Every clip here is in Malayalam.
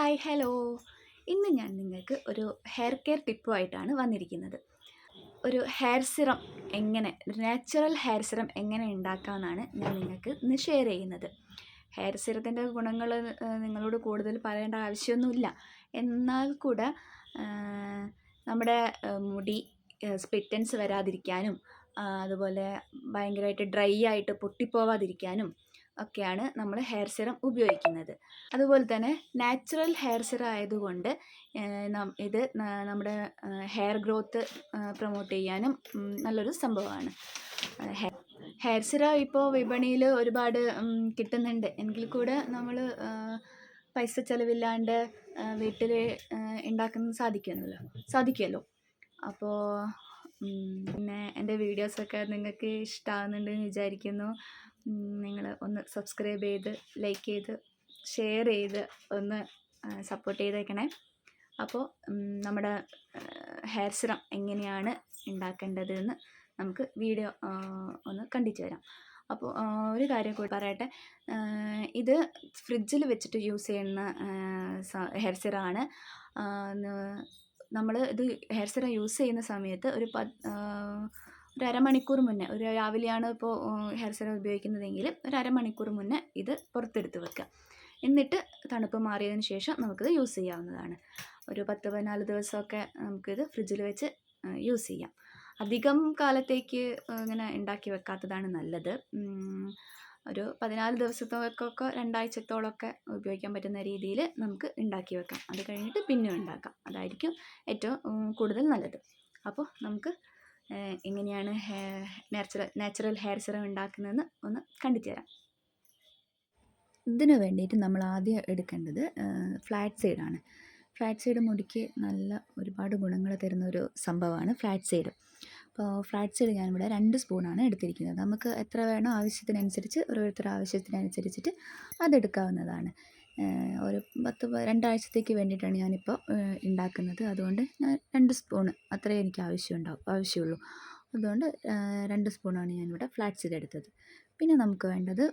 Hi hello. ഇന്ന് ഞാൻ നിങ്ങൾക്ക് ഒരു ഹെയർ കെയർ ടിപ്പുമായിട്ടാണ് വന്നിരിക്കുന്നത്. ഒരു ഹെയർ സിറം എങ്ങനെ നാച്ചുറൽ ഹെയർ സിറം എങ്ങനെ ഉണ്ടാക്കാമെന്നാണ് ഞാൻ നിങ്ങൾക്ക് ഇന്ന് ഷെയർ ചെയ്യുന്നത്. ഹെയർ സിറത്തിൻ്റെ ഗുണങ്ങൾ നിങ്ങളോട് കൂടുതൽ പറയേണ്ട ആവശ്യമൊന്നുമില്ല. എന്നാൽ കൂടെ നമ്മുടെ മുടി സ്പ്ലിറ്റ് എൻഡ്സ് വരാതിരിക്കാനും അതുപോലെ ഭയങ്കരമായിട്ട് ഡ്രൈ ആയിട്ട് പൊട്ടിപ്പോവാതിരിക്കാനും ഒക്കെയാണ് നമ്മൾ ഹെയർ സിറം ഉപയോഗിക്കുന്നത്. അതുപോലെ തന്നെ നാച്ചുറൽ ഹെയർ സിറം ആയതുകൊണ്ട് ഇത് നമ്മുടെ ഹെയർ ഗ്രോത്ത് പ്രൊമോട്ട് ചെയ്യാനും നല്ലൊരു സംഭവമാണ്. ഹെയർ സിറം ഇപ്പോൾ വിപണിയിൽ ഒരുപാട് കിട്ടുന്നുണ്ട്. എങ്കിൽ കൂടെ നമ്മൾ പൈസ ചിലവില്ലാണ്ട് വീട്ടിൽ ഉണ്ടാക്കാൻ സാധിക്കുമല്ലോ. അപ്പോൾ പിന്നെ എൻ്റെ വീഡിയോസൊക്കെ നിങ്ങൾക്ക് ഇഷ്ടമാകുന്നുണ്ടെന്ന് വിചാരിക്കുന്നു. നിങ്ങൾ ഒന്ന് സബ്സ്ക്രൈബ് ചെയ്ത് ലൈക്ക് ചെയ്ത് ഷെയർ ചെയ്ത് ഒന്ന് സപ്പോർട്ട് ചെയ്തേക്കണേ. അപ്പോൾ നമ്മുടെ ഹെയർ സിറം എങ്ങനെയാണ് ഉണ്ടാക്കേണ്ടതെന്ന് നമുക്ക് വീഡിയോ ഒന്ന് കണ്ടിട്ട് വരാം. അപ്പോൾ ഒരു കാര്യം കൂടി പറയട്ടെ, ഇത് ഫ്രിഡ്ജിൽ വെച്ചിട്ട് യൂസ് ചെയ്യുന്ന ഹെയർ സിറമാണ്. നമ്മൾ ഇത് ഹെയർ സിറം യൂസ് ചെയ്യുന്ന സമയത്ത് ഒരു അരമണിക്കൂർ മുന്നേ, ഒരു രാവിലെയാണ് ഇപ്പോൾ ഹെയർ സിറം ഉപയോഗിക്കുന്നതെങ്കിൽ ഒരു അരമണിക്കൂർ മുന്നേ ഇത് പുറത്തെടുത്ത് വെക്കുക. എന്നിട്ട് തണുപ്പ് മാറിയതിന് ശേഷം നമുക്കിത് യൂസ് ചെയ്യാവുന്നതാണ്. ഒരു 10-14 ദിവസമൊക്കെ നമുക്കിത് ഫ്രിഡ്ജിൽ വെച്ച് യൂസ് ചെയ്യാം. അധികം കാലത്തേക്ക് ഇങ്ങനെ ഉണ്ടാക്കി വെക്കാത്തതാണ് നല്ലത്. ഒരു 14 ദിവസത്തേക്കൊക്കെ 2 ആഴ്ചത്തോളമൊക്കെ ഉപയോഗിക്കാൻ പറ്റുന്ന രീതിയിൽ നമുക്ക് ഉണ്ടാക്കി വെക്കാം. അത് കഴിഞ്ഞിട്ട് പിന്നെ ഉണ്ടാക്കാം. അതായിരിക്കും ഏറ്റവും കൂടുതൽ നല്ലത്. അപ്പോൾ നമുക്ക് എങ്ങനെയാണ് നാച്ചുറൽ ഹെയർ സിറം ഉണ്ടാക്കുന്നതെന്ന് ഒന്ന് കണ്ടിട്ട് തരാം. ഇതിന് വേണ്ടിയിട്ട് നമ്മൾ ആദ്യം എടുക്കേണ്ടത് ഫ്ലാറ്റ് സീഡാണ്. ഫ്ലാറ്റ് സീഡ് മുടിക്ക് നല്ല ഒരുപാട് ഗുണങ്ങൾ തരുന്ന ഒരു സംഭവമാണ് ഫ്ലാറ്റ് സീഡ്. അപ്പോൾ ഫ്ലാറ്റ് സീഡ് ഞാനിവിടെ 2 സ്പൂണാണ് എടുത്തിരിക്കുന്നത്. നമുക്ക് എത്ര വേണോ ആവശ്യത്തിനനുസരിച്ച്, ഓരോരുത്തരുടെ ആവശ്യത്തിനനുസരിച്ചിട്ട് അതെടുക്കാവുന്നതാണ്. ഒരു 2 ആഴ്ചത്തേക്ക് വേണ്ടിയിട്ടാണ് ഞാനിപ്പോൾ ഉണ്ടാക്കുന്നത്. അതുകൊണ്ട് ഞാൻ 2 സ്പൂണ് അത്രയേ എനിക്ക് ആവശ്യമുള്ളൂ. അതുകൊണ്ട് 2 സ്പൂണാണ് ഞാനിവിടെ ഫ്ലാറ്റ് സീഡ് എടുത്തത്. പിന്നെ നമുക്ക് വേണ്ടത്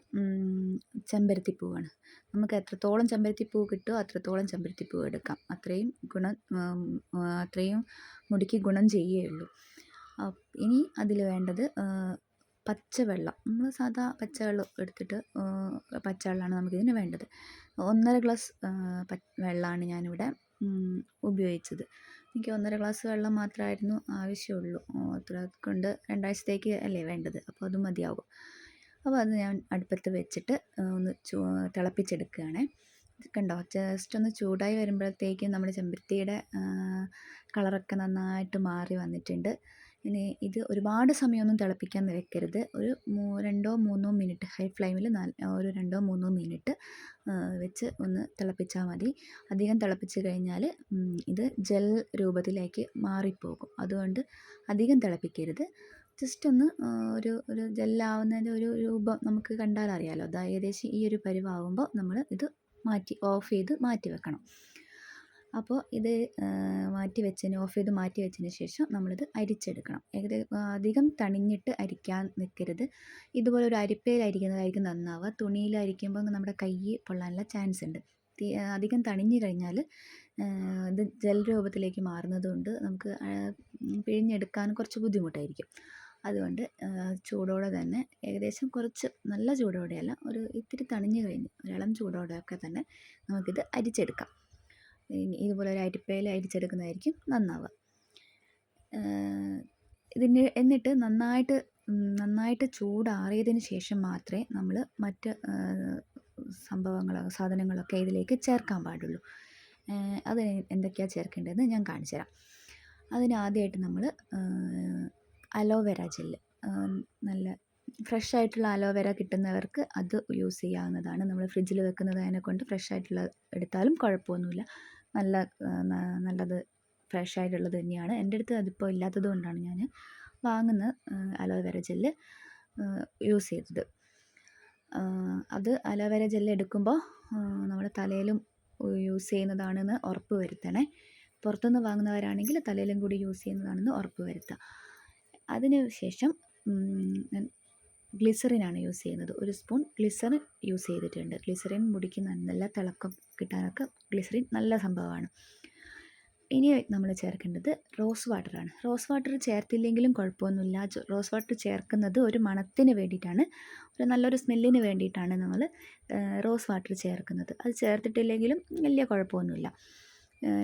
ചെമ്പരത്തിപ്പൂവാണ്. നമുക്ക് എത്രത്തോളം ചെമ്പരത്തിപ്പൂ കിട്ടുമോ അത്രത്തോളം ചെമ്പരത്തിപ്പൂ എടുക്കാം. അത്രയും മുടിക്ക് ഗുണം ചെയ്യുകയുള്ളൂ. ഇനി അതിൽ വേണ്ടത് പച്ചവെള്ളം. നമ്മൾ സാധാ പച്ചവെള്ളം എടുത്തിട്ട്, പച്ചവെള്ളമാണ് നമുക്കിതിന് വേണ്ടത്. 1.5 ഗ്ലാസ് വെള്ളമാണ് ഞാനിവിടെ ഉപയോഗിച്ചത്. എനിക്ക് 1.5 ഗ്ലാസ് വെള്ളം മാത്രമായിരുന്നു ആവശ്യമുള്ളൂ. അത്ര കൊണ്ട് 2 ആഴ്ചത്തേക്ക് അല്ലേ വേണ്ടത്, അപ്പോൾ അത് മതിയാകും. അപ്പോൾ അത് ഞാൻ അടുപ്പത്ത് വെച്ചിട്ട് ഒന്ന് തിളപ്പിച്ചെടുക്കുകയാണ്. കണ്ടോ, ജസ്റ്റ് ഒന്ന് ചൂടായി വരുമ്പോഴത്തേക്കും നമ്മുടെ ചെമ്പരത്തിയുടെ കളറൊക്കെ നന്നായിട്ട് മാറി വന്നിട്ടുണ്ട്. ഇനി ഇത് ഒരുപാട് സമയമൊന്നും തിളപ്പിക്കാൻ വെക്കരുത്. ഒരു 2-3 മിനിറ്റ് ഹൈ ഫ്ലെയിമിൽ ഒരു 2-3 മിനിറ്റ് വെച്ച് ഒന്ന് തിളപ്പിച്ചാൽ മതി. അധികം തിളപ്പിച്ച് കഴിഞ്ഞാൽ ഇത് ജെൽ രൂപത്തിലേക്ക് മാറിപ്പോകും. അതുകൊണ്ട് അധികം തിളപ്പിക്കരുത്. ജസ്റ്റ് ഒന്ന് ഒരു ജെല്ലാവുന്നതിൻ്റെ ഒരു രൂപം നമുക്ക് കണ്ടാൽ അറിയാമല്ലോ. അത് ഏകദേശം ഈ ഒരു പരുവാകുമ്പോൾ നമ്മൾ ഇത് ഓഫ് ചെയ്ത് മാറ്റി വെക്കണം. അപ്പോൾ ഇത് ഓഫ് ചെയ്ത് മാറ്റി വെച്ചതിന് ശേഷം നമ്മളിത് അരിച്ചെടുക്കണം. അധികം തണിഞ്ഞിട്ട് അരിക്കാൻ നിൽക്കരുത്. ഇതുപോലെ ഒരു അരിപ്പയിൽ അരിക്കുന്നതായിരിക്കും നന്നാവുക. തുണിയിൽ അരിക്കുമ്പോൾ നമ്മുടെ കൈ പൊള്ളാനുള്ള ചാൻസ് ഉണ്ട്. അധികം തണിഞ്ഞു കഴിഞ്ഞാൽ ഇത് ജെൽ രൂപത്തിലേക്ക് മാറുന്നതുകൊണ്ട് നമുക്ക് പിഴിഞ്ഞെടുക്കാൻ കുറച്ച് ബുദ്ധിമുട്ടായിരിക്കും. അതുകൊണ്ട് ചൂടോടെ തന്നെ, ഏകദേശം കുറച്ച് നല്ല ചൂടോടെയല്ല, ഒരു ഇത്തിരി തണിഞ്ഞു കഴിഞ്ഞ് ഒരിളം ചൂടോടെയൊക്കെ തന്നെ നമുക്കിത് അരിച്ചെടുക്കാം. ഇതുപോലെ ഒരു അരിപ്പയിൽ അരിച്ചെടുക്കുന്നതായിരിക്കും നന്നാവുക. എന്നിട്ട് നന്നായിട്ട് ചൂടാറിയതിന് ശേഷം മാത്രമേ നമ്മൾ മറ്റ് സാധനങ്ങളൊക്കെ ഇതിലേക്ക് ചേർക്കാൻ പാടുള്ളൂ. അത് എന്തൊക്കെയാണ് ചേർക്കേണ്ടതെന്ന് ഞാൻ കാണിച്ചു തരാം. അതിനാദ്യമായിട്ട് നമ്മൾ അലോവേര ജെല്ല്, നല്ല ഫ്രഷ് ആയിട്ടുള്ള അലോവേര കിട്ടുന്നവർക്ക് അത് യൂസ് ചെയ്യാവുന്നതാണ്. നമ്മൾ ഫ്രിഡ്ജിൽ വെക്കുന്നതിനെ കൊണ്ട് ഫ്രഷ് ആയിട്ടുള്ള എടുത്താലും കുഴപ്പമൊന്നുമില്ല. നല്ലത് ഫ്രഷ് ആയിട്ടുള്ളത് തന്നെയാണ്. എൻ്റെ അടുത്ത് അതിപ്പോൾ ഇല്ലാത്തത് കൊണ്ടാണ് ഞാൻ വാങ്ങുന്ന അലോവേര ജെല്ല് യൂസ് ചെയ്തത്. അത് അലോവേര ജെല്ല് എടുക്കുമ്പോൾ നമ്മൾ തലയിലും യൂസ് ചെയ്യുന്നതാണെന്ന് ഉറപ്പ് വരുത്തണേ. പുറത്തുനിന്ന് വാങ്ങുന്നവരാണെങ്കിൽ തലയിലും കൂടി യൂസ് ചെയ്യുന്നതാണെന്ന് ഉറപ്പ് വരുത്തുക. അതിന് ശേഷം ഗ്ലിസറിനാണ് യൂസ് ചെയ്യുന്നത്. 1 സ്പൂൺ ഗ്ലിസറിൻ യൂസ് ചെയ്തിട്ടുണ്ട്. ഗ്ലിസറിൻ മുടിക്ക് നല്ല തിളക്കം കിട്ടാനൊക്കെ ഗ്ലിസറിൻ നല്ല സംഭവമാണ്. ഇനി നമ്മൾ ചേർക്കേണ്ടത് റോസ് വാട്ടറാണ്. റോസ് വാട്ടർ ചേർത്തില്ലെങ്കിലും കുഴപ്പമൊന്നുമില്ല. റോസ് വാട്ടർ ചേർക്കുന്നത് ഒരു മണത്തിന് വേണ്ടിയിട്ടാണ്, ഒരു നല്ലൊരു സ്മെല്ലിന് വേണ്ടിയിട്ടാണ് നമ്മൾ റോസ് വാട്ടർ ചേർക്കുന്നത്. അത് ചേർത്തിട്ടില്ലെങ്കിലും വലിയ കുഴപ്പമൊന്നുമില്ല.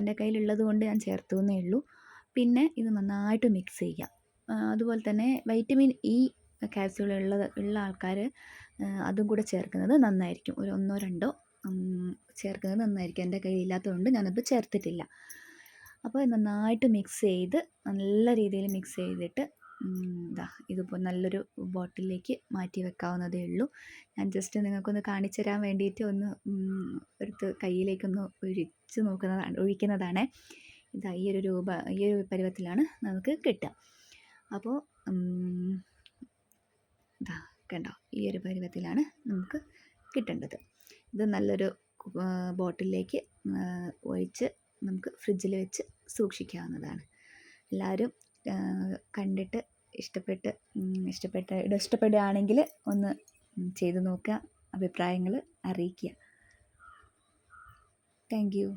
എൻ്റെ കയ്യിലുള്ളത് കൊണ്ട് ഞാൻ ചേർത്തു എന്നേ ഉള്ളൂ. പിന്നെ ഇത് നന്നായിട്ട് മിക്സ് ചെയ്യാം. അതുപോലെ തന്നെ വൈറ്റമിൻ ഇ ക്യാപ്സ്യൂൾ ഉള്ള ആൾക്കാർ അതും കൂടെ ചേർക്കുന്നത് നന്നായിരിക്കും. ഒരു 1-2 ചേർക്കുന്നത് നന്നായിരിക്കും. എൻ്റെ കയ്യിലില്ലാത്തതുകൊണ്ട് ഞാനത് ചേർത്തിട്ടില്ല. അപ്പോൾ നന്നായിട്ട് മിക്സ് ചെയ്ത് നല്ല രീതിയിൽ മിക്സ് ചെയ്തിട്ട് ഇതിപ്പോൾ നല്ലൊരു ബോട്ടിലേക്ക് മാറ്റി വെക്കാവുന്നതേ ഉള്ളൂ. ഞാൻ ജസ്റ്റ് നിങ്ങൾക്കൊന്ന് കാണിച്ചു തരാൻ വേണ്ടിയിട്ട് ഒന്ന് എടുത്ത് കയ്യിലേക്കൊന്ന് ഒഴിക്കുന്നതാണ്. ഈ ഒരു പരുവത്തിലാണ് നമുക്ക് കിട്ടുക. അപ്പോൾ കണ്ടോ, ഈ ഒരു പരുവത്തിലാണ് നമുക്ക് കിട്ടേണ്ടത്. ഇത് നല്ലൊരു ബോട്ടിലേക്ക് ഒഴിച്ച് നമുക്ക് ഫ്രിഡ്ജിൽ വെച്ച് സൂക്ഷിക്കാവുന്നതാണ്. എല്ലാവരും കണ്ടിട്ട് ഇഷ്ടപ്പെടുകയാണെങ്കിൽ ഒന്ന് ചെയ്ത് നോക്കുക, അഭിപ്രായങ്ങൾ അറിയിക്കുക. Thank you.